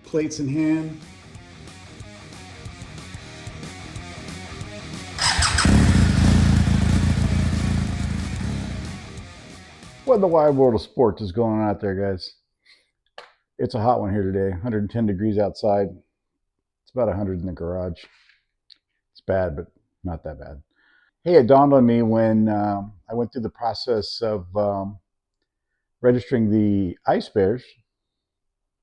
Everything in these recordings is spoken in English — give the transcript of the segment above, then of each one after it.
plates in hand. What in the wide world of sports is going on out there, guys? It's a hot one here today, 110 degrees outside. It's about 100 in the garage. It's bad, but not that bad. Hey, it dawned on me when I went through the process of registering the ice bears.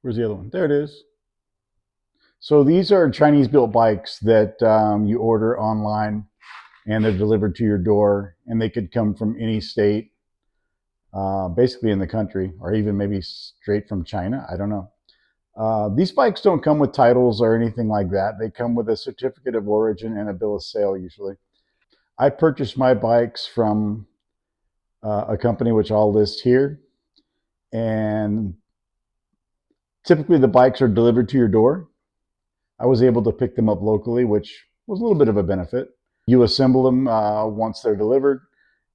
Where's the other one? There it is. So these are Chinese built bikes that you order online and they're delivered to your door, and they could come from any state, basically in the country, or even maybe straight from China. I don't know. These bikes don't come with titles or anything like that. They come with a certificate of origin and a bill of sale usually. I purchased my bikes from a company which I'll list here, and typically the bikes are delivered to your door. I was able to pick them up locally, which was a little bit of a benefit. You assemble them once they're delivered,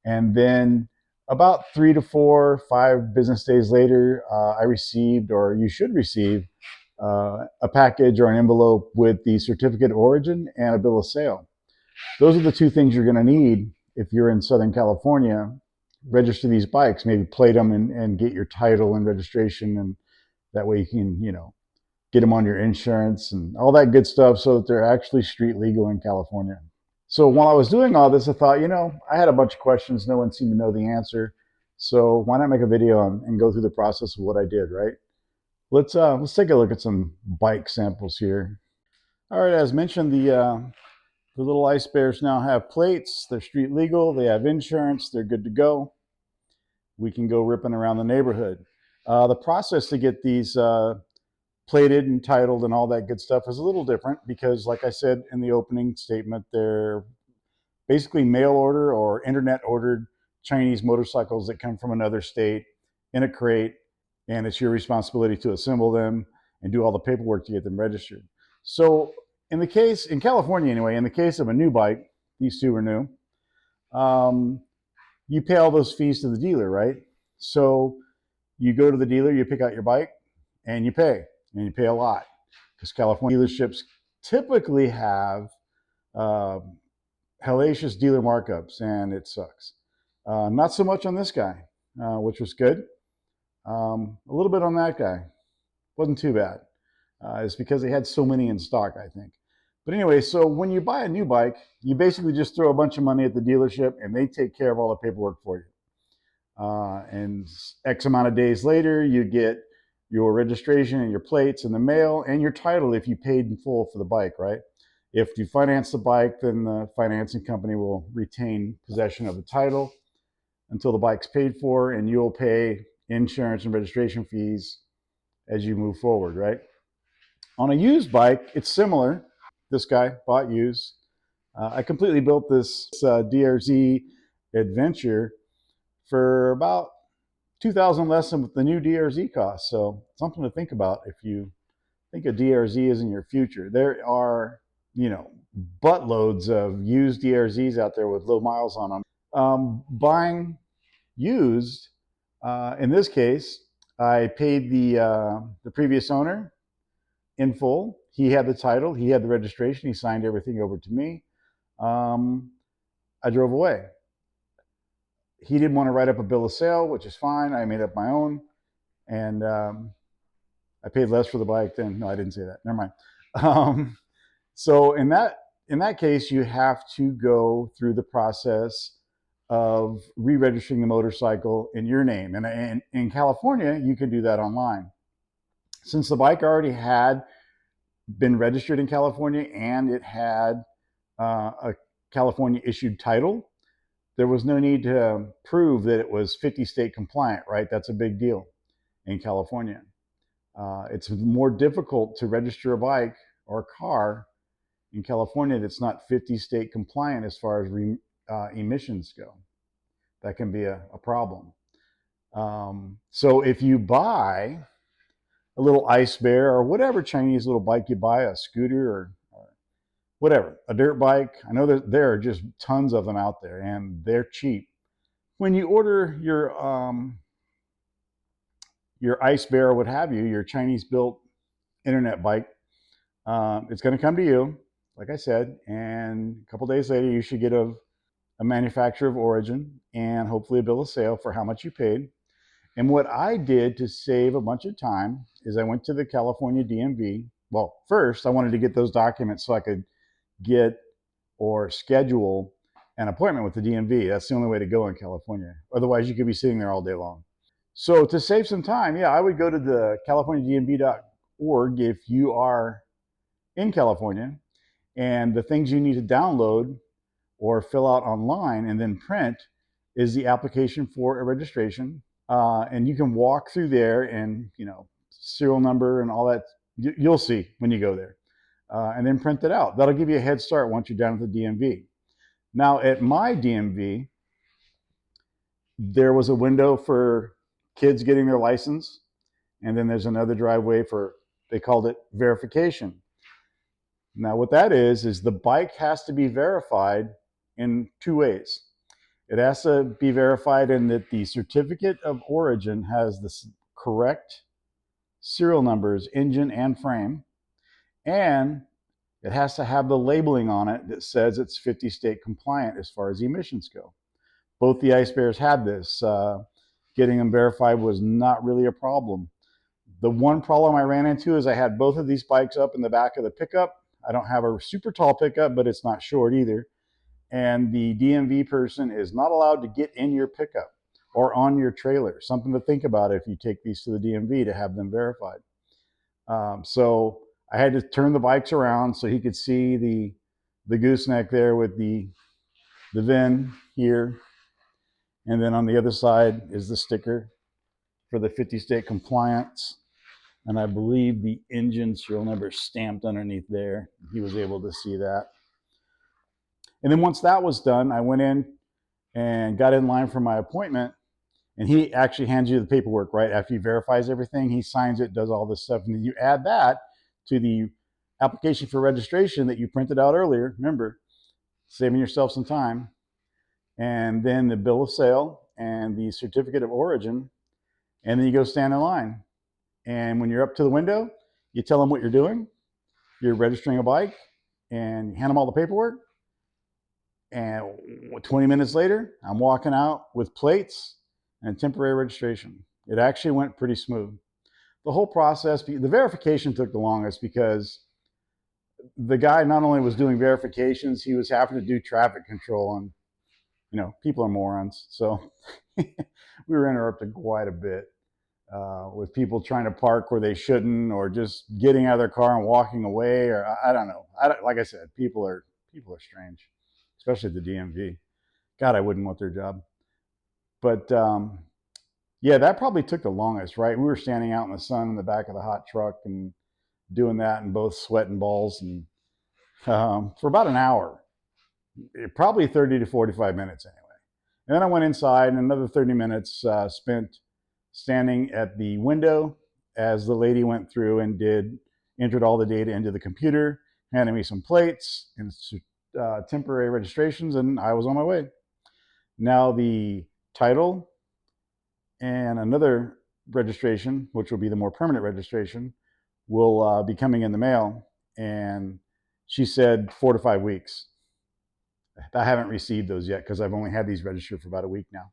and then about 3 to 4, 5 business days later, I received, or you should receive, a package or an envelope with the certificate of origin and a bill of sale. Those are the two things you're going to need if you're in Southern California. Register these bikes, maybe plate them and get your title and registration, and that way you can, get them on your insurance and all that good stuff so that they're actually street legal in California. So while I was doing all this, I thought, I had a bunch of questions. No one seemed to know the answer. So why not make a video and go through the process of what I did, right? Let's take a look at some bike samples here. All right, as mentioned, the little ice bears now have plates. They're street legal. They have insurance. They're good to go. We can go ripping around the neighborhood. The process to get these plated and titled and all that good stuff is a little different because, like I said in the opening statement, they're basically mail order or internet ordered Chinese motorcycles that come from another state in a crate, and it's your responsibility to assemble them and do all the paperwork to get them registered. So in California anyway, in the case of a new bike, these two are new, you pay all those fees to the dealer, right? So you go to the dealer, you pick out your bike, and you pay a lot because California dealerships typically have hellacious dealer markups, and it sucks. Not so much on this guy, which was good. A little bit on that guy. Wasn't too bad. It's because they had so many in stock, I think. But anyway, so when you buy a new bike, you basically just throw a bunch of money at the dealership, and they take care of all the paperwork for you. And X amount of days later, you get your registration and your plates in the mail and your title if you paid in full for the bike, right? If you finance the bike, then the financing company will retain possession of the title until the bike's paid for, and you'll pay insurance and registration fees as you move forward, right? On a used bike, it's similar. This guy bought used. I completely built this DRZ Adventure for about 2,000 less than what the new DRZ costs. So something to think about if you think a DRZ is in your future. There are, buttloads of used DRZs out there with low miles on them. Buying used, in this case, I paid the previous owner in full. He had the title, he had the registration, he signed everything over to me. I drove away. He didn't want to write up a bill of sale, which is fine. I made up my own, and I paid less for the bike than. No, I didn't say that. Never mind. So in that case, you have to go through the process of re-registering the motorcycle in your name, and in California, you can do that online. Since the bike already had been registered in California and it had a California issued title, there was no need to prove that it was 50 state compliant, right? That's a big deal in California. It's more difficult to register a bike or a car in California that's not 50 state compliant as far as emissions go. That can be a problem. So if you buy a little ice bear or whatever Chinese little bike you buy, a scooter or whatever, a dirt bike. I know that there are just tons of them out there, and they're cheap. When you order your ice bear or what have you, your Chinese built internet bike. It's going to come to you, like I said, and a couple days later you should get a manufacturer of origin and hopefully a bill of sale for how much you paid. And what I did to save a bunch of time is I went to the California DMV. Well, first I wanted to get those documents so I could get or schedule an appointment with the DMV. That's the only way to go in California. Otherwise, you could be sitting there all day long. So to save some time, yeah, I would go to the CaliforniaDMV.org if you are in California, and the things you need to download or fill out online and then print is the application for a registration. And you can walk through there and, serial number and all that. You'll see when you go there. And then print it out. That'll give you a head start once you're down at the DMV. Now, at my DMV, there was a window for kids getting their license, and then there's another driveway for, they called it verification. Now, what that is the bike has to be verified in two ways. It has to be verified in that the certificate of origin has the correct serial numbers, engine and frame, and it has to have the labeling on it that says it's 50 state compliant as far as emissions go. Both the Ice Bears had this. Getting them verified was not really a problem. The one problem I ran into is I had both of these bikes up in the back of the pickup. I don't have a super tall pickup, but it's not short either. And the DMV person is not allowed to get in your pickup or on your trailer. Something to think about if you take these to the DMV to have them verified. So I had to turn the bikes around so he could see the gooseneck there with the VIN here. And then on the other side is the sticker for the 50 state compliance. And I believe the engine serial number stamped underneath there. He was able to see that. And then once that was done, I went in and got in line for my appointment. And he actually hands you the paperwork, right? After he verifies everything, he signs it, does all this stuff. And then you add that to the application for registration that you printed out earlier. Remember, saving yourself some time. And then the bill of sale and the certificate of origin. And then you go stand in line. And when you're up to the window, you tell them what you're doing. You're registering a bike, and you hand them all the paperwork. And 20 minutes later, I'm walking out with plates and temporary registration. It actually went pretty smooth. The whole process, the verification took the longest because the guy not only was doing verifications, he was having to do traffic control, and people are morons. So we were interrupted quite a bit. With people trying to park where they shouldn't, or just getting out of their car and walking away, or I don't know. Like I said, people are strange, especially at the DMV. God, I wouldn't want their job. But yeah, that probably took the longest, right? We were standing out in the sun in the back of the hot truck and doing that, and both sweating balls, and for about an hour, probably 30 to 45 minutes anyway. And then I went inside, and another 30 minutes spent standing at the window as the lady went through and entered all the data into the computer, handed me some plates and temporary registrations, and I was on my way. Now the title and another registration, which will be the more permanent registration, will be coming in the mail. And she said 4 to 5 weeks. I haven't received those yet because I've only had these registered for about a week now.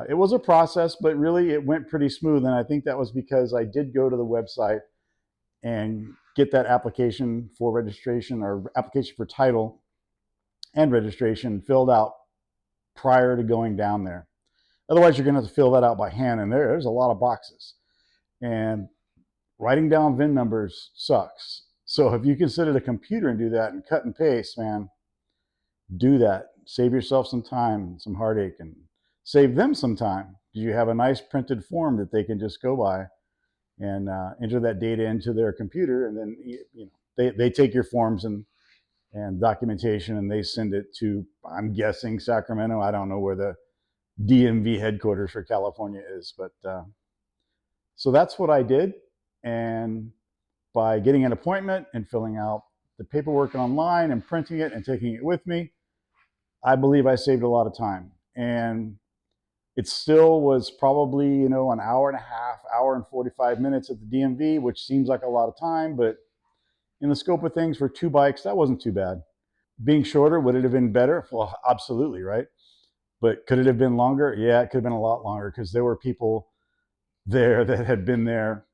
It was a process, but really it went pretty smooth. And I think that was because I did go to the website and get that application for registration, or application for title and registration, filled out prior to going down there. Otherwise, you're going to have to fill that out by hand, and there's a lot of boxes. And writing down VIN numbers sucks. So if you can sit at a computer and do that and cut and paste, man, do that. Save yourself some time, some heartache, and save them some time, because you have a nice printed form that they can just go by and enter that data into their computer, and then they take your forms and documentation, and they send it to, I'm guessing, Sacramento. I don't know where the DMV headquarters for California is, but so that's what I did. And by getting an appointment and filling out the paperwork online and printing it and taking it with me, I believe I saved a lot of time. And It still was probably, an hour and a half, hour and 45 minutes at the DMV, which seems like a lot of time, but in the scope of things for 2 bikes, that wasn't too bad. Being shorter, would it have been better? Well, absolutely, right? But could it have been longer? Yeah, it could have been a lot longer, because there were people there that had been there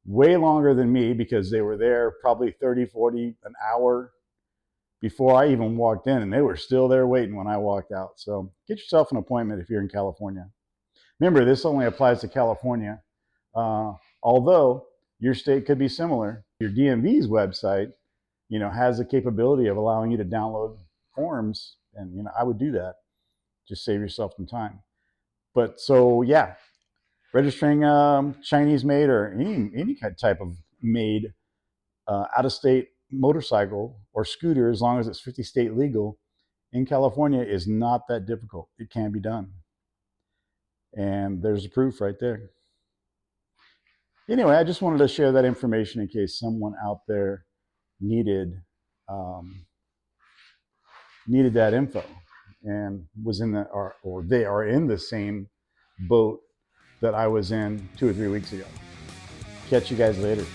way longer than me, because they were there probably 30, 40, an hour before I even walked in, and they were still there waiting when I walked out. So get yourself an appointment if you're in California. Remember, this only applies to California, uh, although your state could be similar. Your DMV's website, has the capability of allowing you to download forms, and I would do that. Just save yourself some time. But so yeah, registering Chinese made or any type of made out of state motorcycle or scooter, as long as it's 50 state legal in California, is not that difficult. It can be done. And there's the proof right there. Anyway, I just wanted to share that information in case someone out there needed um, needed that info and was in the or they are in the same boat that I was in 2 or 3 weeks ago. Catch you guys later.